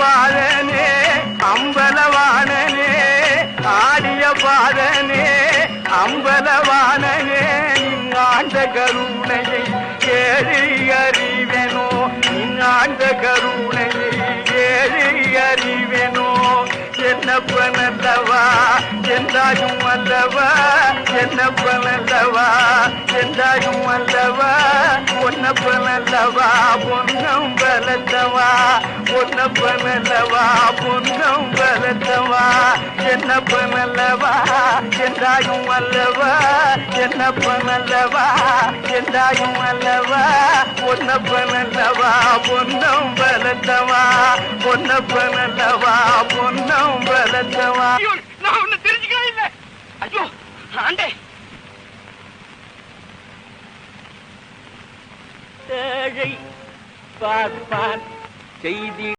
பாதனே அம்பலவானனே ஆடிய பாதனே அம்பலவானனே நீங்காண்ட கருணையை ஏறி அறிவேனோ நீங்காண்ட கருணையை ஏறி அறிவேனோ என்னப்பனல்லவா என்றாயும் அல்லவா என்னப்பனல்லவா என்றாயும் அல்லவா பொன்னப்பனல்லவா பொன்னம் பலத்தவா பொன்னப்பனல்லவா பொன்னம் பலத்தவா என்னப்பனல்லவா என்றாயும் அல்லவா என்னப்பனல்லவா என்றாயும் அல்லவா பொன்னப்பனல்லவா பொன்னம் பலத்தவா பொன்னப்பனல்லவா பொன்னம் பலத்தவா. நான் ஒண்ணு தெரிஞ்சுக்கவே இல்லை. ஐயோ ஆண்டே பார்ப்பான் செய்தி